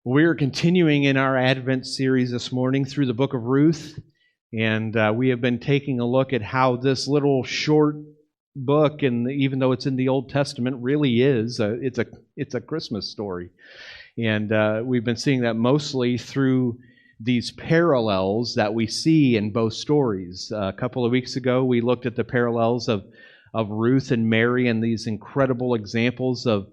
We're continuing in our Advent series this morning through the book of Ruth, and we have been taking a look at how this little short book, and even though it's in the Old Testament, really is it's a Christmas story, and we've been seeing that mostly through these parallels that we see in both stories. A couple of weeks ago, we looked at the parallels of Ruth and Mary and these incredible examples of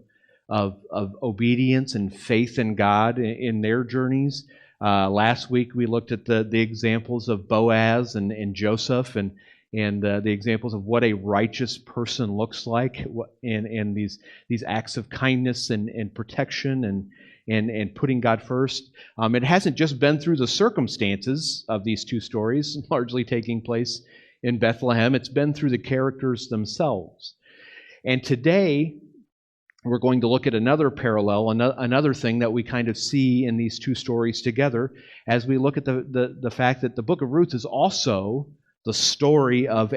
obedience and faith in God in their journeys. Last week we looked at the examples of Boaz and Joseph and the examples of what a righteous person looks like, and these acts of kindness and protection and putting God first. It hasn't just been through the circumstances of these two stories, largely taking place in Bethlehem. It's been through the characters themselves. And today, we're going to look at another parallel, another thing that we kind of see in these two stories together, as we look at the fact that the book of Ruth is also the story of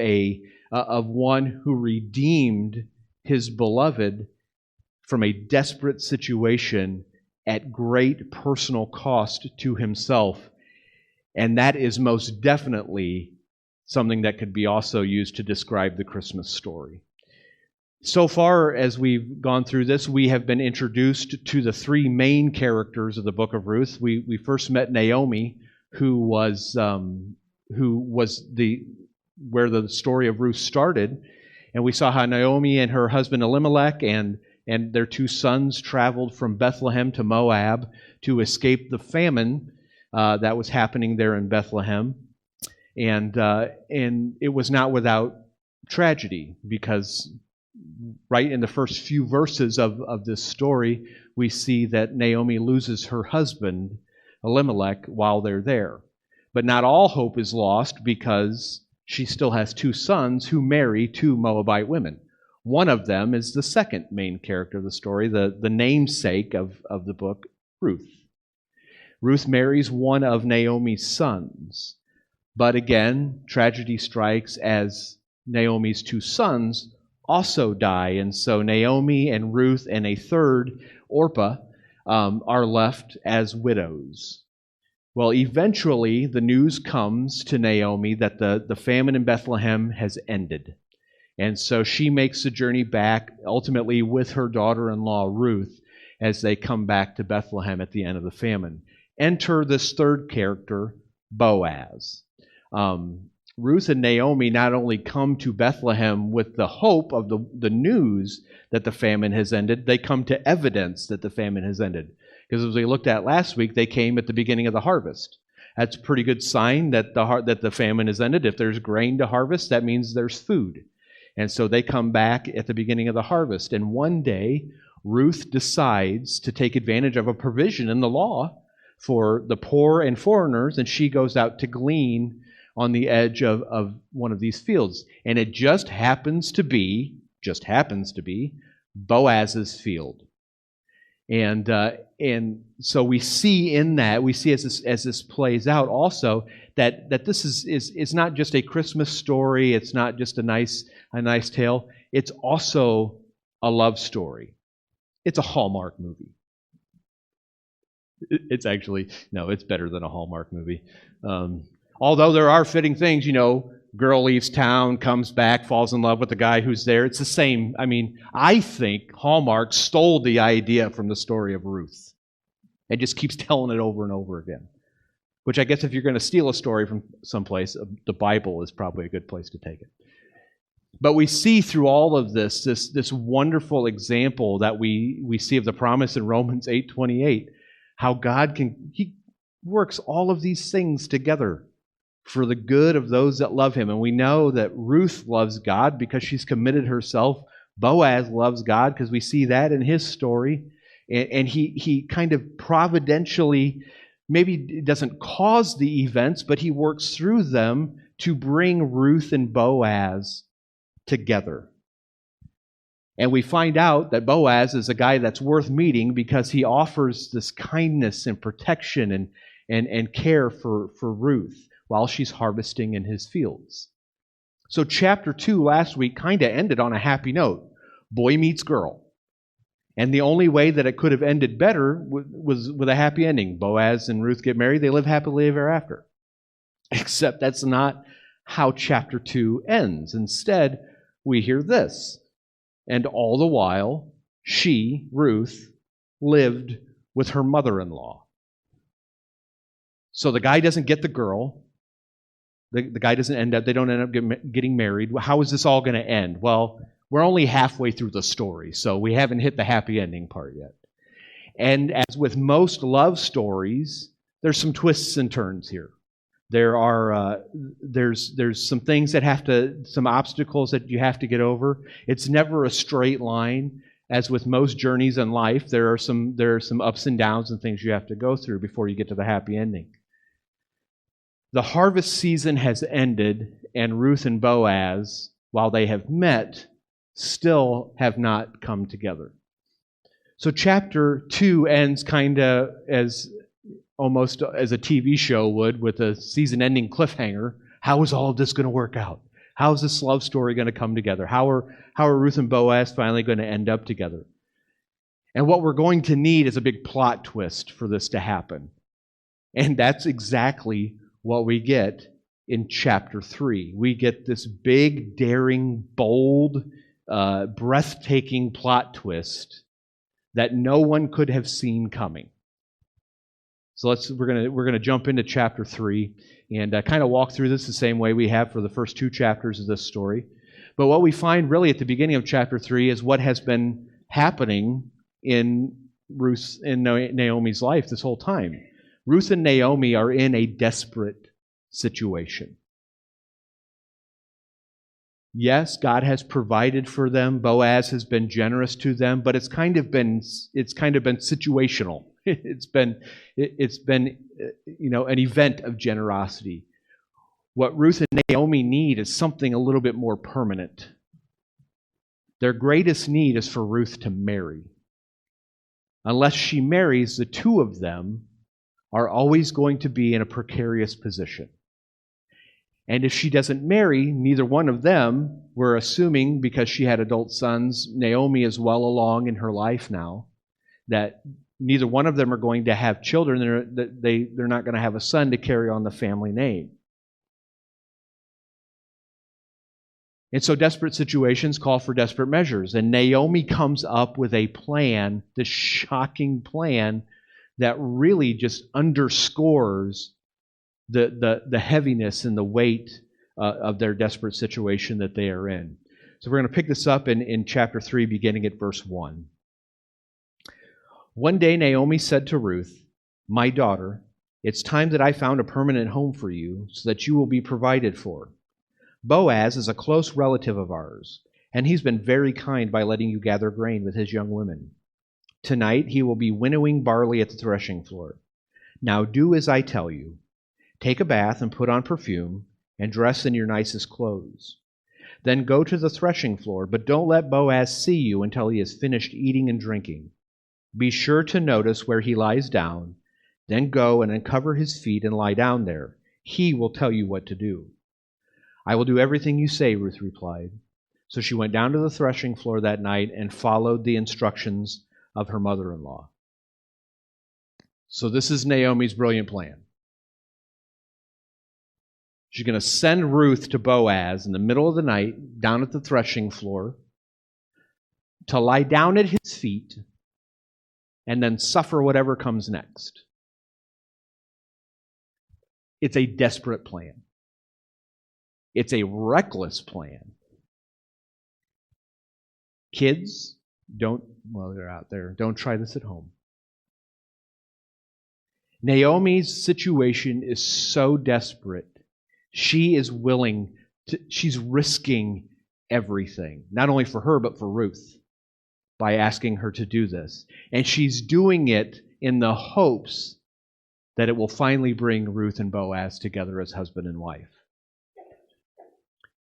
one who redeemed his beloved from a desperate situation at great personal cost to himself. And that is most definitely something that could be also used to describe the Christmas story. So far, as we've gone through this, we have been introduced to the three main characters of the book of Ruth. We first met Naomi, who was where the story of Ruth started, and we saw how Naomi and her husband Elimelech and their two sons traveled from Bethlehem to Moab to escape the famine that was happening there in Bethlehem, and it was not without tragedy, because right in the first few verses of this story, we see that Naomi loses her husband, Elimelech, while they're there. But not all hope is lost, because she still has two sons who marry two Moabite women. One of them is the second main character of the story, the namesake of the book, Ruth. Ruth marries one of Naomi's sons. But again, tragedy strikes as Naomi's two sons also die, and so Naomi and Ruth and a third, Orpah, are left as widows. Well, eventually the news comes to Naomi that the famine in Bethlehem has ended, and so she makes the journey back, ultimately with her daughter-in-law Ruth, as they come back to Bethlehem at the end of the famine. Enter this third character, Boaz. Ruth and Naomi not only come to Bethlehem with the hope of the news that the famine has ended, they come to evidence that the famine has ended. Because as we looked at last week, they came at the beginning of the harvest. That's a pretty good sign that the famine has ended. If there's grain to harvest, that means there's food. And so they come back at the beginning of the harvest. And one day, Ruth decides to take advantage of a provision in the law for the poor and foreigners, and she goes out to glean on the edge of one of these fields. And it just happens to be Boaz's field. And so we see in that, as this plays out also, that this is not just a Christmas story, it's not just a nice tale, it's also a love story. It's a Hallmark movie. It's actually, no, it's better than a Hallmark movie. Although there are fitting things, girl leaves town, comes back, falls in love with the guy who's there. It's the same. I mean, I think Hallmark stole the idea from the story of Ruth and just keeps telling it over and over again. Which I guess if you're going to steal a story from someplace, the Bible is probably a good place to take it. But we see through all of this wonderful example that we see of the promise in Romans 8:28, how God He works all of these things together for the good of those that love Him. And we know that Ruth loves God because she's committed herself. Boaz loves God because we see that in his story. And he kind of providentially, maybe doesn't cause the events, but he works through them to bring Ruth and Boaz together. And we find out that Boaz is a guy that's worth meeting because he offers this kindness and protection and care for Ruth while she's harvesting in his fields. So chapter 2 last week kind of ended on a happy note. Boy meets girl. And the only way that it could have ended better was with a happy ending. Boaz and Ruth get married. They live happily ever after. Except that's not how chapter 2 ends. Instead, we hear this. And all the while, she, Ruth, lived with her mother-in-law. So the guy doesn't get the girl. The guy doesn't end up, they don't end up getting married. How is this all going to end? Well, we're only halfway through the story, so we haven't hit the happy ending part yet. And as with most love stories, there's some twists and turns here. There's some things some obstacles that you have to get over. It's never a straight line. As with most journeys in life, there are some ups and downs and things you have to go through before you get to the happy ending. The harvest season has ended, and Ruth and Boaz, while they have met, still have not come together. So chapter 2 ends kind of almost as a TV show would, with a season-ending cliffhanger. How is all of this going to work out? How is this love story going to come together? How are Ruth and Boaz finally going to end up together? And what we're going to need is a big plot twist for this to happen. And that's exactly what we get in chapter 3. We get this big, daring, bold, breathtaking plot twist that no one could have seen coming. So we're gonna jump into chapter 3 and kind of walk through this the same way we have for the first 2 chapters of this story. But what we find really at the beginning of chapter 3 is what has been happening in Naomi's life this whole time. Ruth and Naomi are in a desperate situation. Yes, God has provided for them. Boaz has been generous to them, but it's kind of been situational. It's been an event of generosity. What Ruth and Naomi need is something a little bit more permanent. Their greatest need is for Ruth to marry. Unless she marries, the two of them are always going to be in a precarious position. And if she doesn't marry, neither one of them, we're assuming because she had adult sons, Naomi is well along in her life now, that neither one of them are going to have children. They're not going to have a son to carry on the family name. And so desperate situations call for desperate measures. And Naomi comes up with a plan, this shocking plan, that really just underscores the heaviness and the weight of their desperate situation that they are in. So we're going to pick this up in chapter 3, beginning at verse 1. One day Naomi said to Ruth, "My daughter, it's time that I found a permanent home for you so that you will be provided for. Boaz is a close relative of ours, and he's been very kind by letting you gather grain with his young women. Tonight he will be winnowing barley at the threshing floor. Now do as I tell you. Take a bath and put on perfume and dress in your nicest clothes. Then go to the threshing floor, but don't let Boaz see you until he has finished eating and drinking. Be sure to notice where he lies down. Then go and uncover his feet and lie down there. He will tell you what to do." "I will do everything you say," Ruth replied. So she went down to the threshing floor that night and followed the instructions of her mother-in-law. So this is Naomi's brilliant plan. She's going to send Ruth to Boaz in the middle of the night, down at the threshing floor, to lie down at his feet and then suffer whatever comes next. It's a desperate plan. It's a reckless plan. Kids, they're out there, don't try this at home. Naomi's situation is so desperate. She's risking everything, not only for her, but for Ruth, by asking her to do this. And she's doing it in the hopes that it will finally bring Ruth and Boaz together as husband and wife.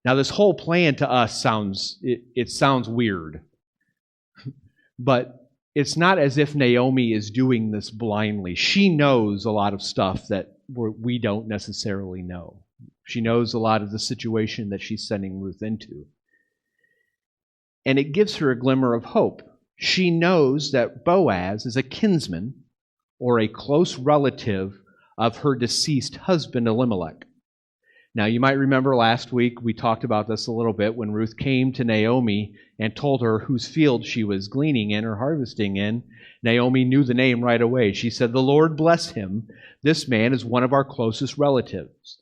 Now, this whole plan to us sounds weird, but it's not as if Naomi is doing this blindly. She knows a lot of stuff that we don't necessarily know. She knows a lot of the situation that she's sending Ruth into. And it gives her a glimmer of hope. she knows that Boaz is a kinsman or a close relative of her deceased husband Elimelech. Now, you might remember last week we talked about this a little bit when Ruth came to Naomi and told her whose field she was gleaning in or harvesting in. Naomi knew the name right away. She said, "The Lord bless him. This man is one of our closest relatives,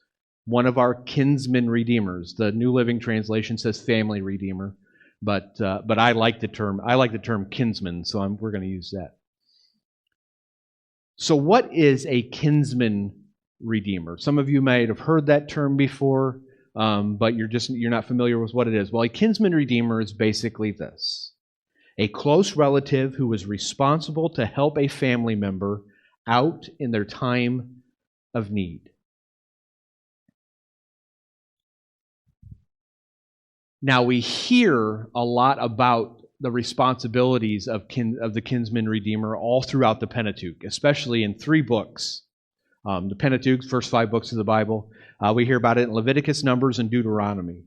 one of our kinsman redeemers." The New Living Translation says family redeemer, but I like the term kinsman, so we're going to use that. So what is a kinsman redeemer? Some of you might have heard that term before, but you're not familiar with what it is. Well, a kinsman redeemer is basically this: a close relative who is responsible to help a family member out in their time of need. Now, we hear a lot about the responsibilities of the kinsman redeemer all throughout the Pentateuch, especially in 3 books. The Pentateuch, first 5 books of the Bible. We hear about it in Leviticus, Numbers, and Deuteronomy.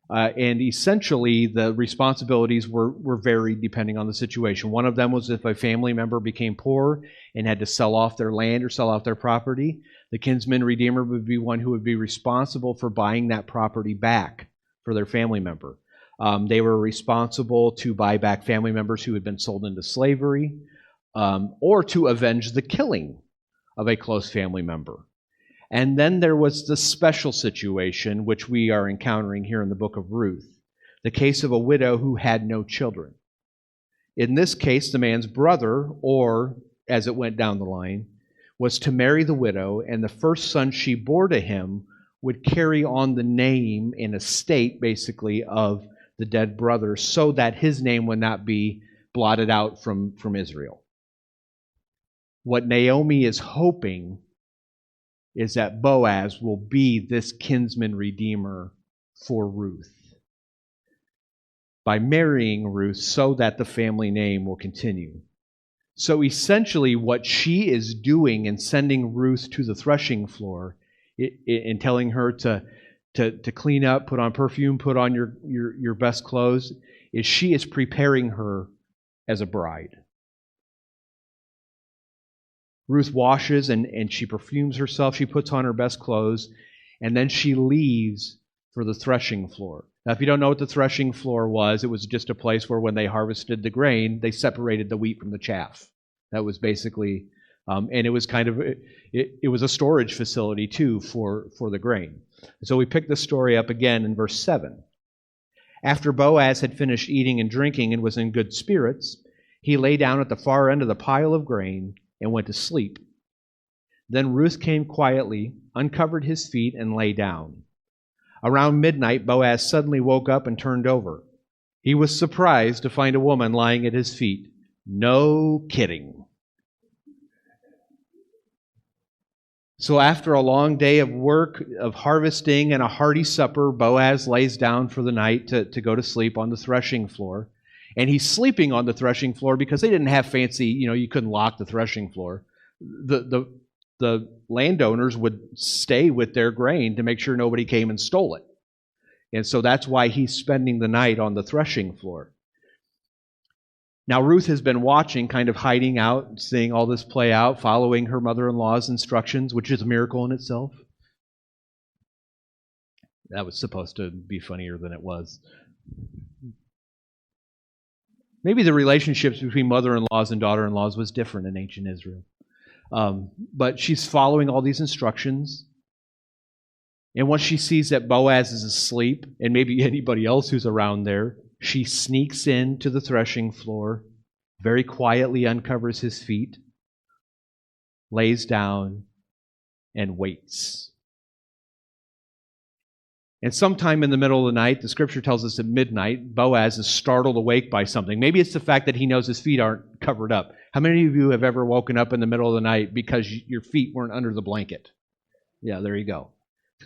And essentially, the responsibilities were varied depending on the situation. One of them was if a family member became poor and had to sell off their land or sell off their property, the kinsman redeemer would be one who would be responsible for buying that property back for their family member. They were responsible to buy back family members who had been sold into slavery, or to avenge the killing of a close family member. And then there was the special situation, which we are encountering here in the book of Ruth, the case of a widow who had no children. In this case, the man's brother, or as it went down the line, was to marry the widow, and the first son she bore to him would carry on the name and estate, basically, of the dead brother, so that his name would not be blotted out from Israel. What Naomi is hoping is that Boaz will be this kinsman redeemer for Ruth by marrying Ruth so that the family name will continue. So essentially what she is doing in sending Ruth to the threshing floor and telling her to clean up, put on perfume, put on your best clothes, is she is preparing her as a bride. Ruth washes and she perfumes herself. She puts on her best clothes, and then she leaves for the threshing floor. Now, if you don't know what the threshing floor was, it was just a place where when they harvested the grain, they separated the wheat from the chaff. That was basically, and it was kind of, it was a storage facility too for the grain. So we pick the story up again in verse 7. After Boaz had finished eating and drinking and was in good spirits, he lay down at the far end of the pile of grain and went to sleep. Then Ruth came quietly, uncovered his feet, and lay down. Around midnight, Boaz suddenly woke up and turned over. He was surprised to find a woman lying at his feet. No kidding. So after a long day of work, of harvesting, and a hearty supper, Boaz lays down for the night to go to sleep on the threshing floor. And he's sleeping on the threshing floor because they didn't have fancy, you couldn't lock the threshing floor. The landowners would stay with their grain to make sure nobody came and stole it. And so that's why he's spending the night on the threshing floor. Now, Ruth has been watching, kind of hiding out, seeing all this play out, following her mother-in-law's instructions, which is a miracle in itself. That was supposed to be funnier than it was. Maybe the relationships between mother-in-laws and daughter-in-laws was different in ancient Israel. But she's following all these instructions. And once she sees that Boaz is asleep, and maybe anybody else who's around there, she sneaks into the threshing floor, very quietly uncovers his feet, lays down, and waits. And sometime in the middle of the night, the scripture tells us at midnight, Boaz is startled awake by something. Maybe it's the fact that he knows his feet aren't covered up. How many of you have ever woken up in the middle of the night because your feet weren't under the blanket? Yeah, there you go.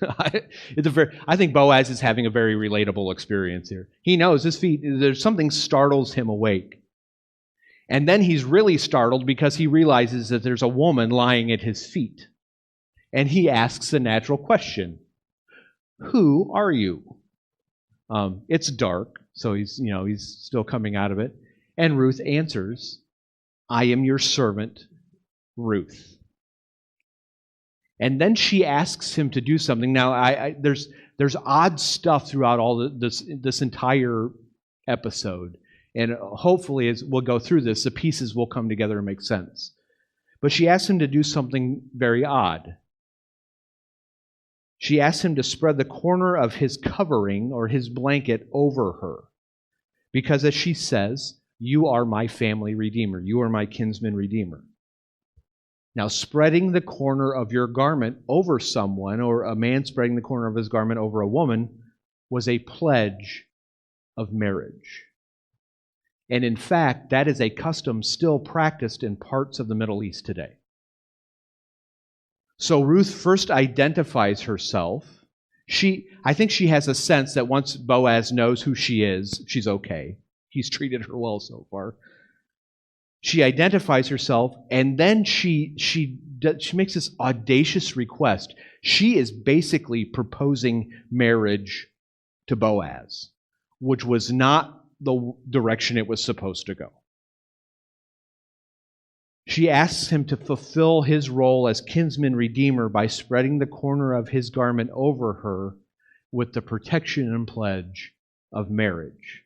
I think Boaz is having a very relatable experience here. He knows his feet, there's something startles him awake. And then he's really startled because he realizes that there's a woman lying at his feet. And he asks the natural question, who are you? It's dark, so he's still coming out of it. And Ruth answers, I am your servant, Ruth. And then she asks him to do something. Now, there's odd stuff throughout all this entire episode. And hopefully, as we'll go through this, the pieces will come together and make sense. But she asks him to do something very odd. She asks him to spread the corner of his covering or his blanket over her. Because as she says, you are my family redeemer. You are my kinsman redeemer. Now, spreading the corner of your garment over someone, or a man spreading the corner of his garment over a woman, was a pledge of marriage. And in fact, that is a custom still practiced in parts of the Middle East today. So Ruth first identifies herself. I think she has a sense that once Boaz knows who she is, she's okay. He's treated her well so far. She identifies herself, and then she makes this audacious request. She is basically proposing marriage to Boaz, which was not the direction it was supposed to go. She asks him to fulfill his role as kinsman redeemer by spreading the corner of his garment over her with the protection and pledge of marriage.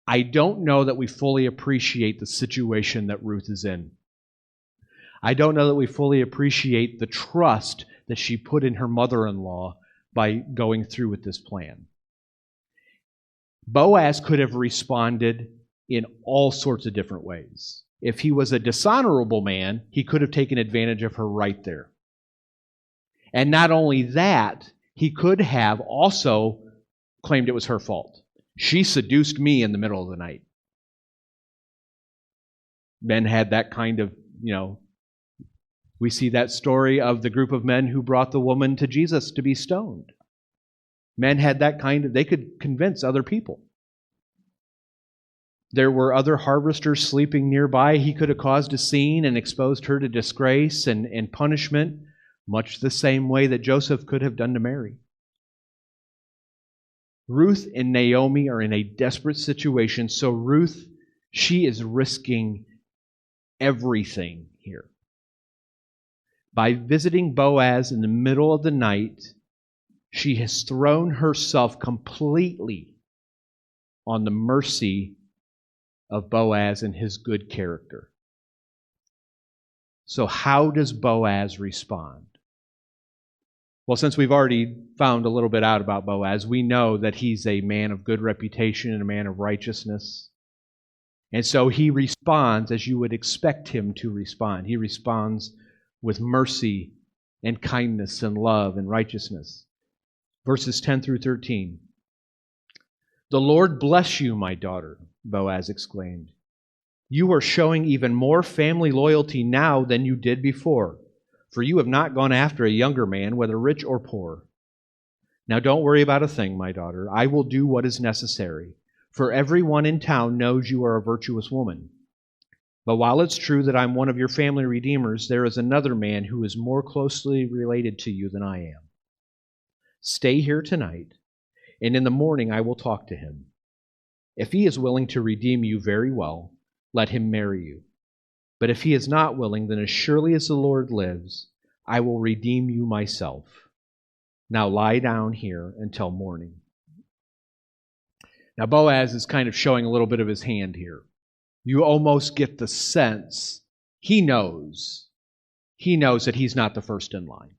I don't know that we fully appreciate the situation that Ruth is in. I don't know that we fully appreciate the trust that she put in her mother-in-law by going through with this plan. Boaz could have responded in all sorts of different ways. If he was a dishonorable man, he could have taken advantage of her right there. And not only that, he could have also claimed it was her fault. She seduced me in the middle of the night. Men had that kind of, we see that story of the group of men who brought the woman to Jesus to be stoned. Men had that they could convince other people. There were other harvesters sleeping nearby. He could have caused a scene and exposed her to disgrace and punishment, much the same way that Joseph could have done to Mary. Ruth and Naomi are in a desperate situation, so Ruth, she is risking everything here. By visiting Boaz in the middle of the night, she has thrown herself completely on the mercy of Boaz and his good character. So how does Boaz respond? Well, since we've already found a little bit out about Boaz, we know that he's a man of good reputation and a man of righteousness. And so he responds as you would expect him to respond. He responds with mercy and kindness and love and righteousness. Verses 10 through 13. "The Lord bless you, my daughter," Boaz exclaimed. "You are showing even more family loyalty now than you did before, for you have not gone after a younger man, whether rich or poor. Now don't worry about a thing, my daughter. I will do what is necessary, for everyone in town knows you are a virtuous woman. But while it's true that I'm one of your family redeemers, there is another man who is more closely related to you than I am. Stay here tonight, and in the morning I will talk to him. If he is willing to redeem you, very well, let him marry you. But if he is not willing, then as surely as the Lord lives, I will redeem you myself. Now lie down here until morning." Now Boaz is kind of showing a little bit of his hand here. You almost get the sense he knows that he's not the first in line.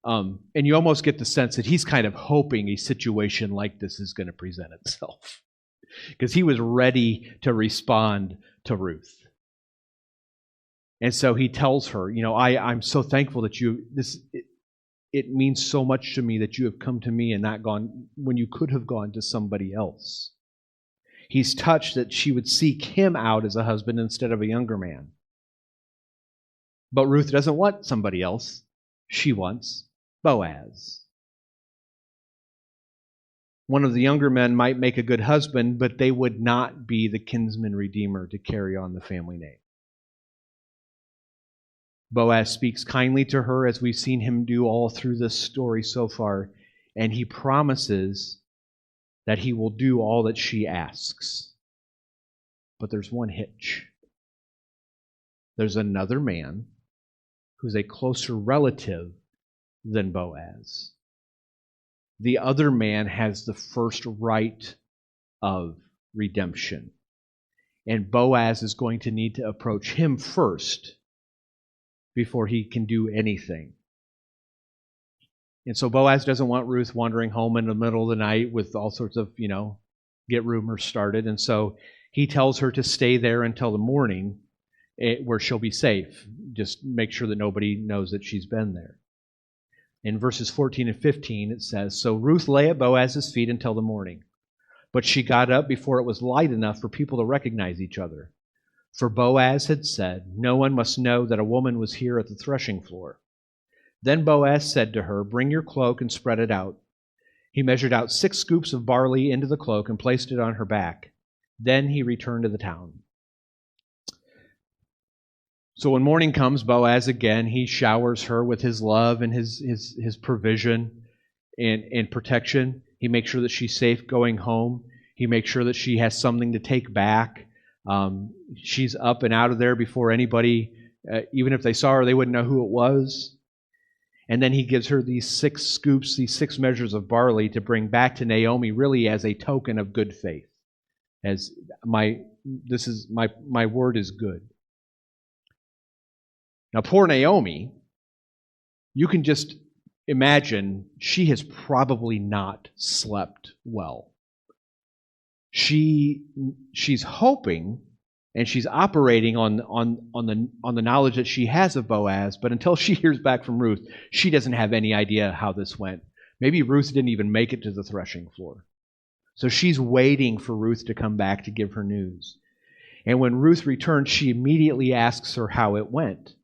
And you almost get the sense that he's kind of hoping a situation like this is going to present itself, because he was ready to respond to Ruth. And so he tells her, I'm so thankful that it means so much to me that you have come to me and not gone when you could have gone to somebody else. He's touched that she would seek him out as a husband instead of a younger man. But Ruth doesn't want somebody else. She wants Boaz. One of the younger men might make a good husband, but they would not be the kinsman redeemer to carry on the family name. Boaz speaks kindly to her, as we've seen him do all through this story so far, and he promises that he will do all that she asks. But there's one hitch. There's another man who's a closer relative than Boaz. The other man has the first right of redemption. And Boaz is going to need to approach him first before he can do anything. And so Boaz doesn't want Ruth wandering home in the middle of the night with all sorts of, get rumors started. And so he tells her to stay there until the morning where she'll be safe. Just make sure that nobody knows that she's been there. In verses 14 and 15, it says, "So Ruth lay at Boaz's feet until the morning. But she got up before it was light enough for people to recognize each other. For Boaz had said, 'No one must know that a woman was here at the threshing floor.' Then Boaz said to her, 'Bring your cloak and spread it out.' He measured out 6 scoops of barley into the cloak and placed it on her back. Then he returned to the town." So when morning comes, Boaz again, he showers her with his love and his provision and protection. He makes sure that she's safe going home. He makes sure that she has something to take back. She's up and out of there before anybody, even if they saw her, they wouldn't know who it was. And then he gives her these 6 scoops, these 6 measures of barley to bring back to Naomi, really as a token of good faith. As my word is good. Now, poor Naomi, you can just imagine she has probably not slept well. She's hoping and she's operating on the knowledge that she has of Boaz, but until she hears back from Ruth, she doesn't have any idea how this went. Maybe Ruth didn't even make it to the threshing floor. So she's waiting for Ruth to come back to give her news. And when Ruth returns, she immediately asks her how it went.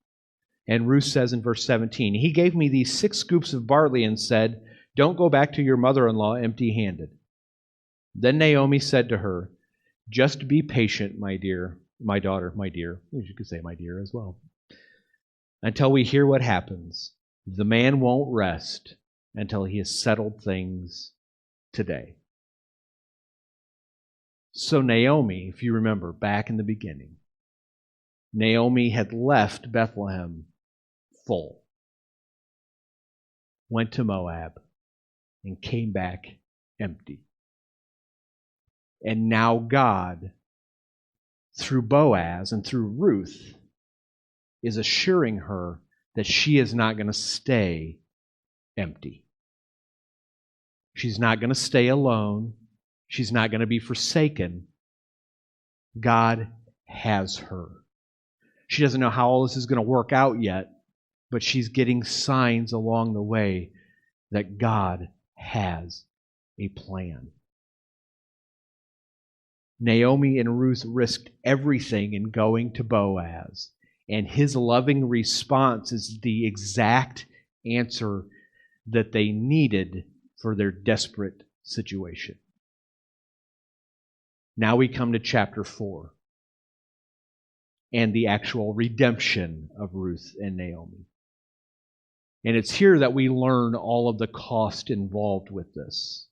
And Ruth says in verse 17, "He gave me these 6 scoops of barley and said, 'Don't go back to your mother-in-law empty-handed.' Then Naomi said to her, 'Just be patient, my daughter, my dear.'" You could say my dear as well. "Until we hear what happens. The man won't rest until he has settled things today." So Naomi, if you remember back in the beginning, Naomi had left Bethlehem full, went to Moab, and came back empty. And now God, through Boaz and through Ruth, is assuring her that she is not going to stay empty. She's not going to stay alone. She's not going to be forsaken. God has her. She doesn't know how all this is going to work out yet, but she's getting signs along the way that God has a plan. Naomi and Ruth risked everything in going to Boaz, and his loving response is the exact answer that they needed for their desperate situation. Now we come to chapter 4 and the actual redemption of Ruth and Naomi. And it's here that we learn all of the cost involved with this.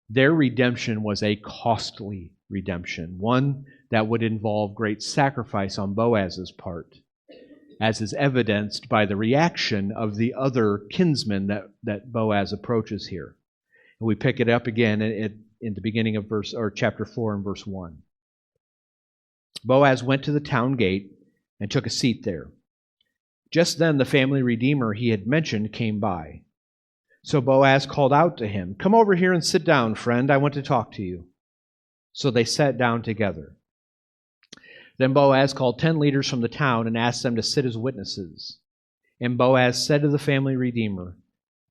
Their redemption was a costly redemption, one that would involve great sacrifice on Boaz's part, as is evidenced by the reaction of the other kinsmen that Boaz approaches here. And we pick it up again in the beginning of chapter 4 and verse 1. Boaz went to the town gate and took a seat there. Just then the family redeemer he had mentioned came by. So Boaz called out to him, "Come over here and sit down, friend. I want to talk to you." So they sat down together. Then Boaz called 10 leaders from the town and asked them to sit as witnesses. And Boaz said to the family redeemer,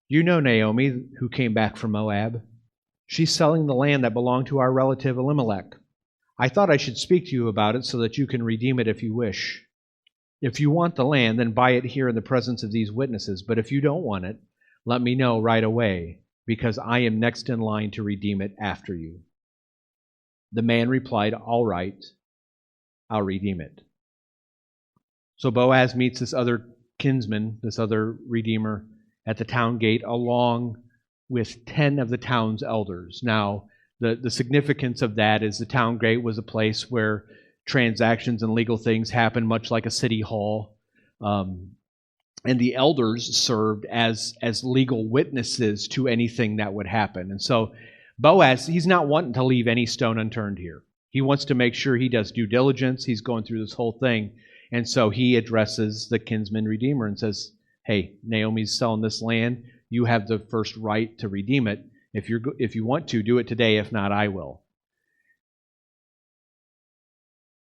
"You know Naomi, who came back from Moab. She's selling the land that belonged to our relative Elimelech. I thought I should speak to you about it so that you can redeem it if you wish. If you want the land, then buy it here in the presence of these witnesses. But if you don't want it, let me know right away, because I am next in line to redeem it after you." The man replied, "All right, I'll redeem it." So Boaz meets this other kinsman, this other redeemer, at the town gate along with 10 of the town's elders. Now, The significance of that is the town gate was a place where transactions and legal things happened, much like a city hall. And the elders served as legal witnesses to anything that would happen. And so Boaz, he's not wanting to leave any stone unturned here. He wants to make sure he does due diligence. He's going through this whole thing. And so he addresses the kinsman redeemer and says, hey, Naomi's selling this land. You have the first right to redeem it. If you want to, do it today. If not, I will.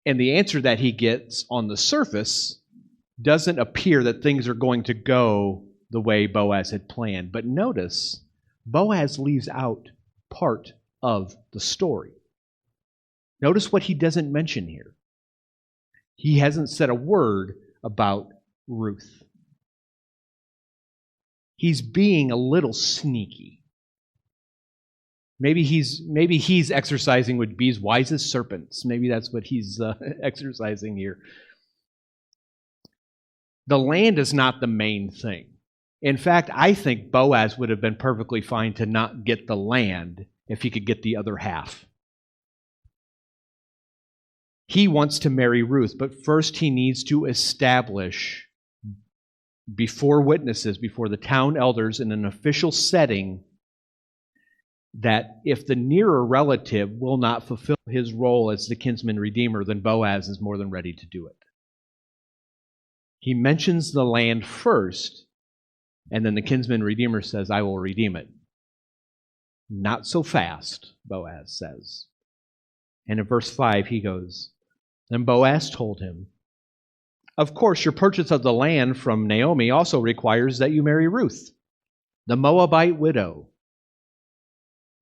And the answer that he gets on the surface doesn't appear that things are going to go the way Boaz had planned. But notice, Boaz leaves out part of the story. Notice what he doesn't mention here. He hasn't said a word about Ruth. He's being a little sneaky. Maybe he's exercising with bees wise as serpents. Maybe that's what he's exercising here. The land is not the main thing. In fact, I think Boaz would have been perfectly fine to not get the land if he could get the other half. He wants to marry Ruth, but first he needs to establish before witnesses, before the town elders in an official setting, that if the nearer relative will not fulfill his role as the kinsman redeemer, then Boaz is more than ready to do it. He mentions the land first, and then the kinsman redeemer says, I will redeem it. Not so fast, Boaz says. And in verse 5, he goes, then Boaz told him, of course, your purchase of the land from Naomi also requires that you marry Ruth, the Moabite widow.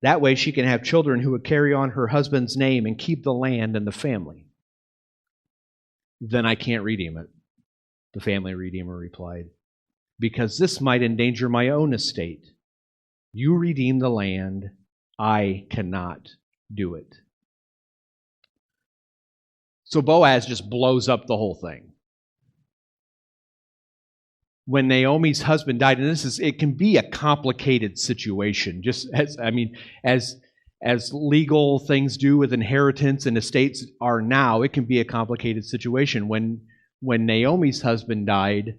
That way she can have children who would carry on her husband's name and keep the land and the family. Then I can't redeem it, the family redeemer replied, because this might endanger my own estate. You redeem the land, I cannot do it. So Boaz just blows up the whole thing. When Naomi's husband died, and it can be a complicated situation, just as legal things do with inheritance and estates are now, it can be a complicated situation. When Naomi's husband died,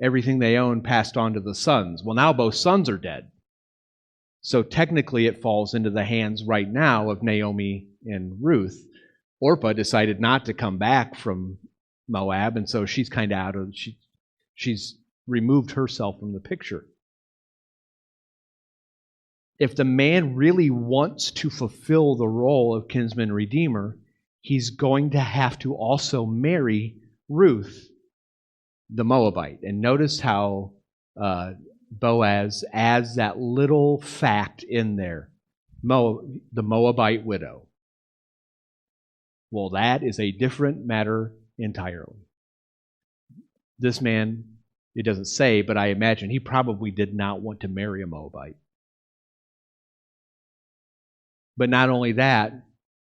everything they owned passed on to the sons. Well, now both sons are dead. So technically it falls into the hands right now of Naomi and Ruth. Orpah decided not to come back from Moab, and so she's kind of out of she's removed herself from the picture. If the man really wants to fulfill the role of kinsman redeemer, he's going to have to also marry Ruth, the Moabite. And notice how Boaz adds that little fact in there, the Moabite widow. Well, that is a different matter entirely. This man, it doesn't say, but I imagine he probably did not want to marry a Moabite. But not only that,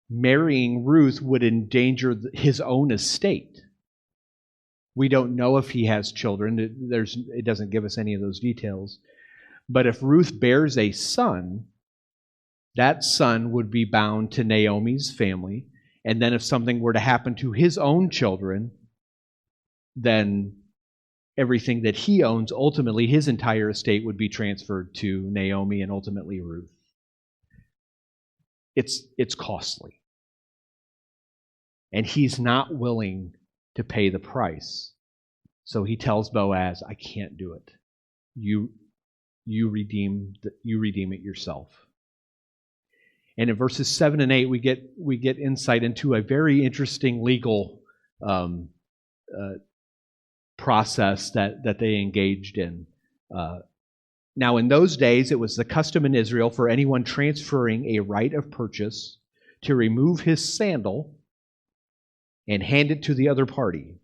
marrying Ruth would endanger his own estate. We don't know if he has children. It doesn't give us any of those details. But if Ruth bears a son, that son would be bound to Naomi's family. And then if something were to happen to his own children, then everything that he owns, ultimately his entire estate would be transferred to Naomi and ultimately Ruth. It's costly. And he's not willing to pay the price. So he tells Boaz, I can't do it. You redeem it yourself. And in verses 7 and 8, we get insight into a very interesting legal process that they engaged in. Now, in those days, it was the custom in Israel for anyone transferring a right of purchase to remove his sandal and hand it to the other party.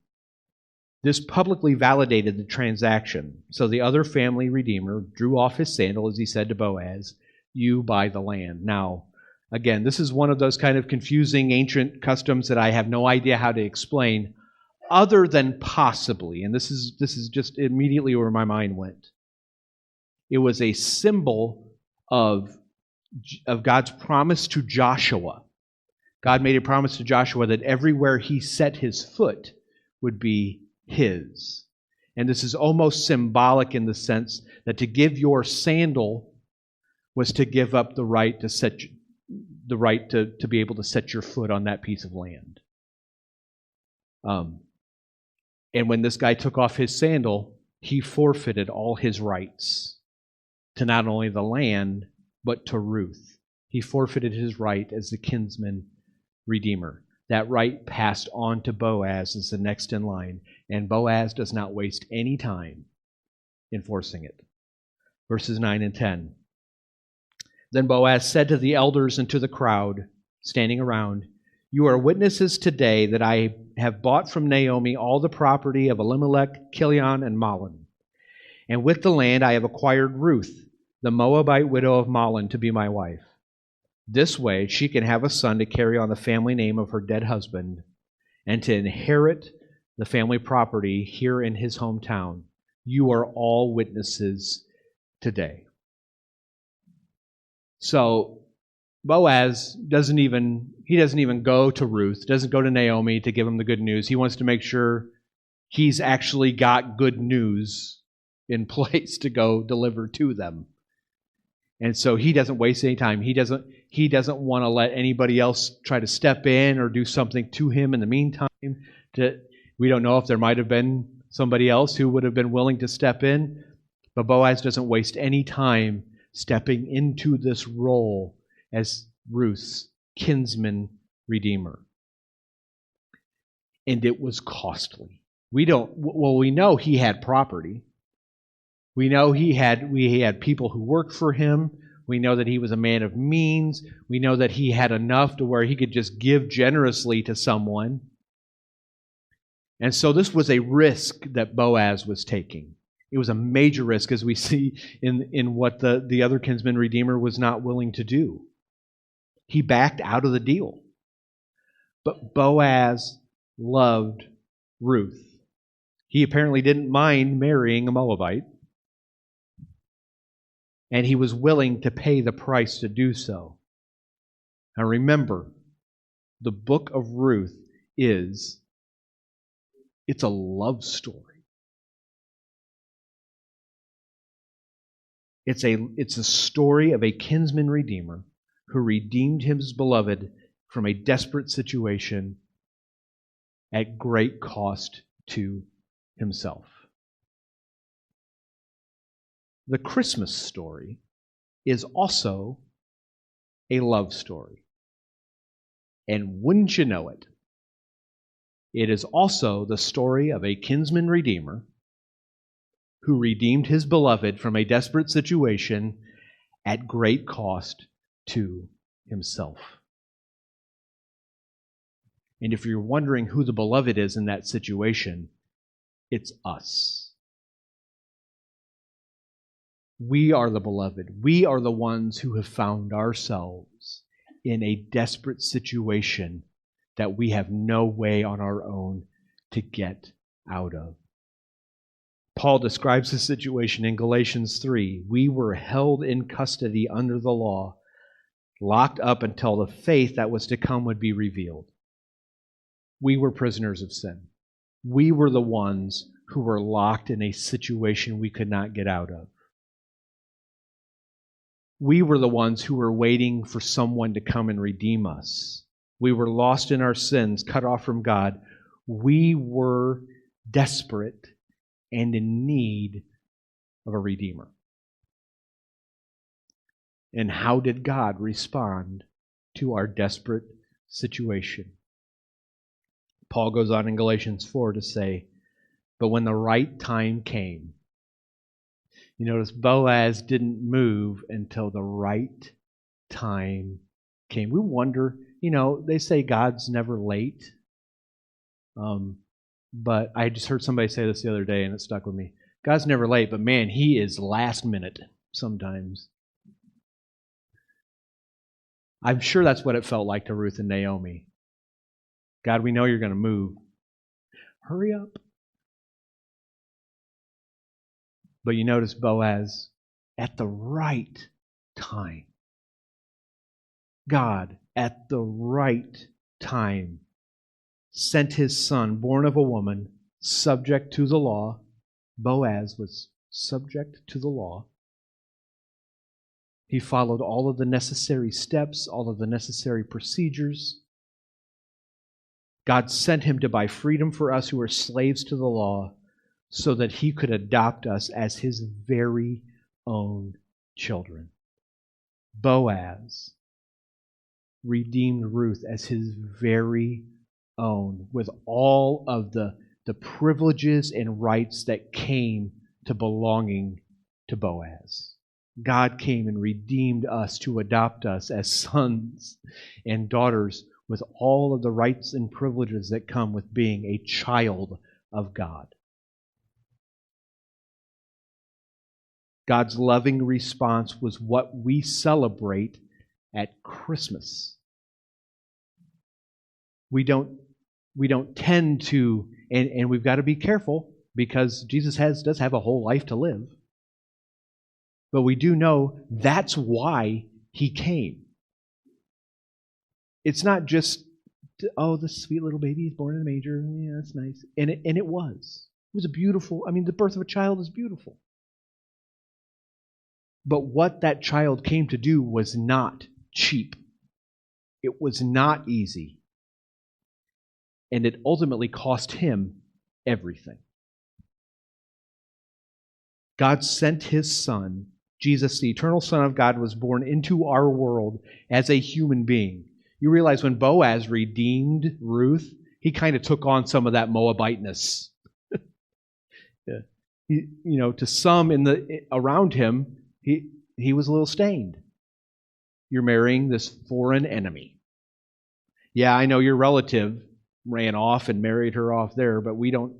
This publicly validated the transaction. So the other family redeemer drew off his sandal as he said to Boaz, you buy the land. Now, again, this is one of those kind of confusing ancient customs that I have no idea how to explain, other than possibly, and this is just immediately where my mind went. It was a symbol of of God's promise to Joshua. God made a promise to Joshua that everywhere he set his foot would be his. And this is almost symbolic in the sense that to give your sandal was to give up the right to be able to set your foot on that piece of land. And when this guy took off his sandal, he forfeited all his rights to not only the land, but to Ruth. He forfeited his right as the kinsman redeemer. That right passed on to Boaz as the next in line, and Boaz does not waste any time enforcing it. Verses 9 and 10. Then Boaz said to the elders and to the crowd standing around, "You are witnesses today that I have bought from Naomi all the property of Elimelech, Kilion, and Mahlon. And with the land I have acquired Ruth, the Moabite widow of Mahlon, to be my wife. This way she can have a son to carry on the family name of her dead husband and to inherit the family property here in his hometown. You are all witnesses today." So Boaz doesn't even go to Ruth, doesn't go to Naomi to give him the good news. He wants to make sure he's actually got good news in place to go deliver to them. And so he doesn't waste any time. He doesn't want to let anybody else try to step in or do something to him in the meantime. We don't know if there might have been somebody else who would have been willing to step in, but Boaz doesn't waste any time stepping into this role as Ruth's kinsman redeemer. And it was costly. We know he had property. We know we had people who worked for him. We know that he was a man of means. We know that he had enough to where he could just give generously to someone. And so this was a risk that Boaz was taking. It was a major risk, as we see in what the other kinsman redeemer was not willing to do. He backed out of the deal. But Boaz loved Ruth. He apparently didn't mind marrying a Moabite, and he was willing to pay the price to do so. Now remember, the book of Ruth it's a love story. It's a story of a kinsman redeemer who redeemed his beloved from a desperate situation at great cost to himself. The Christmas story is also a love story. And wouldn't you know it, it is also the story of a kinsman redeemer who redeemed his beloved from a desperate situation at great cost to himself. And if you're wondering who the beloved is in that situation, it's us. We are the beloved. We are the ones who have found ourselves in a desperate situation that we have no way on our own to get out of. Paul describes the situation in Galatians 3. We were held in custody under the law, locked up until the faith that was to come would be revealed. We were prisoners of sin. We were the ones who were locked in a situation we could not get out of. We were the ones who were waiting for someone to come and redeem us. We were lost in our sins, cut off from God. We were desperate and in need of a redeemer. And how did God respond to our desperate situation? Paul goes on in Galatians 4 to say, but when the right time came, you notice Boaz didn't move until the right time came. We wonder, they say God's never late. But I just heard somebody say this the other day and it stuck with me. God's never late, but man, he is last minute sometimes. I'm sure that's what it felt like to Ruth and Naomi. God, we know you're going to move. Hurry up. But you notice Boaz, at the right time, God, at the right time, sent his son, born of a woman, subject to the law. Boaz was subject to the law. He followed all of the necessary steps, all of the necessary procedures. God sent him to buy freedom for us who are slaves to the law so that he could adopt us as his very own children. Boaz redeemed Ruth as his very own, with all of the privileges and rights that came to belonging to Boaz. God came and redeemed us to adopt us as sons and daughters with all of the rights and privileges that come with being a child of God. God's loving response was what we celebrate at Christmas. We don't tend to, and we've got to be careful because Jesus does have a whole life to live. But we do know that's why he came. It's not just, oh, this sweet little baby is born in a manger. Yeah, that's nice. And it was. It was a beautiful, the birth of a child is beautiful. But what that child came to do was not cheap. It was not easy. And it ultimately cost him everything. God sent his son. Jesus, the eternal Son of God, was born into our world as a human being. You realize when Boaz redeemed Ruth, he kind of took on some of that Moabiteness. Yeah. To some around him, he was a little stained. You're marrying this foreign enemy. Yeah, I know your relative ran off and married her off there, but we don't,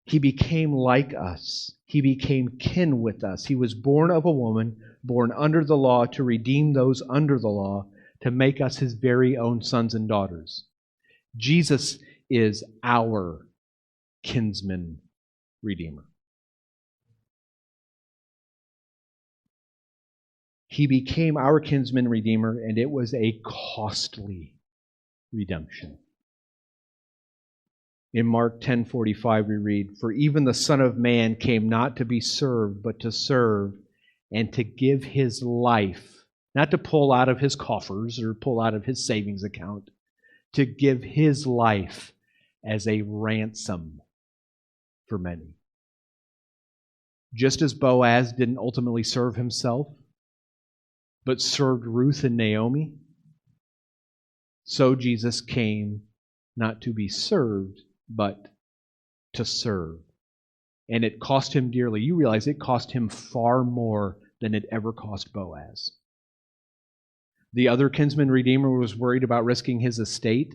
He became like us. He became kin with us. He was born of a woman, born under the law to redeem those under the law, to make us his very own sons and daughters. Jesus is our kinsman redeemer. He became our kinsman redeemer, and it was a costly redemption. In Mark 10:45 we read, "For even the Son of Man came not to be served, but to serve, and to give his life," not to pull out of his coffers or pull out of his savings account, to give his life as a ransom for many. Just as Boaz didn't ultimately serve himself, but served Ruth and Naomi, so Jesus came not to be served, but to serve. And it cost him dearly. You realize it cost him far more than it ever cost Boaz. The other kinsman redeemer was worried about risking his estate.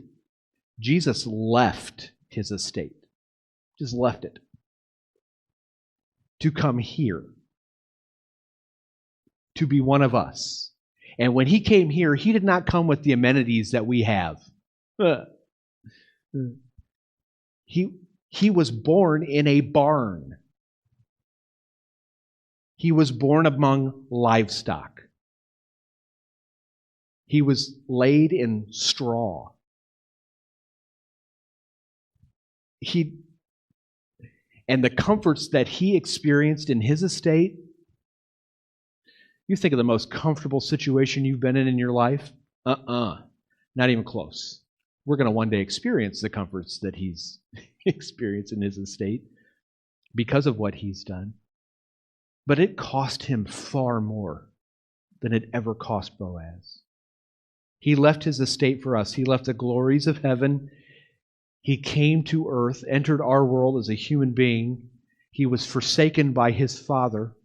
Jesus left his estate. Just left it. To come here. To be one of us. And when he came here, he did not come with the amenities that we have. He was born in a barn. He was born among livestock. He was laid in straw. And the comforts that he experienced in his estate, you think of the most comfortable situation you've been in your life? Not even close. We're going to one day experience the comforts that he's experienced in his estate because of what he's done. But it cost him far more than it ever cost Boaz. He left his estate for us. He left the glories of heaven. He came to earth, entered our world as a human being. He was forsaken by his Father.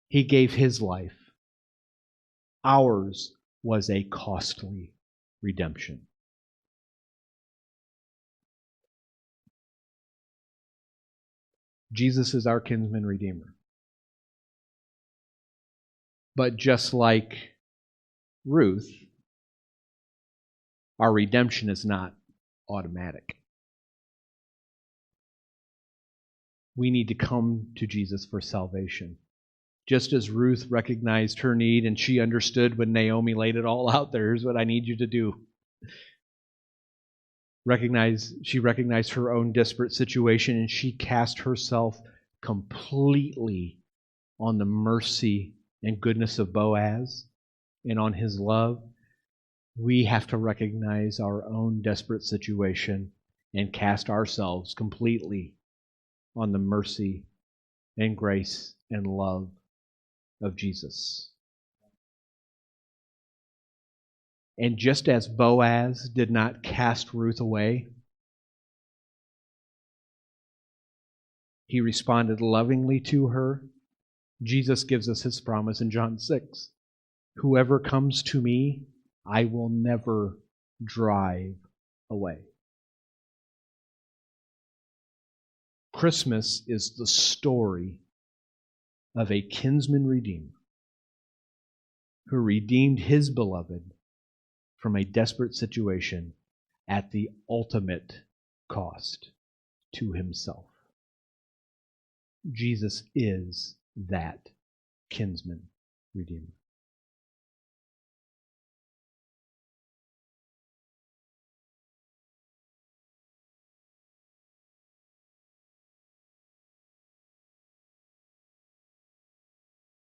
He gave his life. Ours was a costly redemption. Jesus is our kinsman redeemer. But just like Ruth, our redemption is not automatic. We need to come to Jesus for salvation. Just as Ruth recognized her need and she understood when Naomi laid it all out there, here's what I need you to do. She recognized her own desperate situation, and she cast herself completely on the mercy and goodness of Boaz and on his love. We have to recognize our own desperate situation and cast ourselves completely on the mercy and grace and love of Jesus. And just as Boaz did not cast Ruth away, he responded lovingly to her. Jesus gives us his promise in John 6. Whoever comes to me, I will never drive away. Christmas is the story of a kinsman redeemer who redeemed his beloved from a desperate situation at the ultimate cost to himself. Jesus is that kinsman redeemer.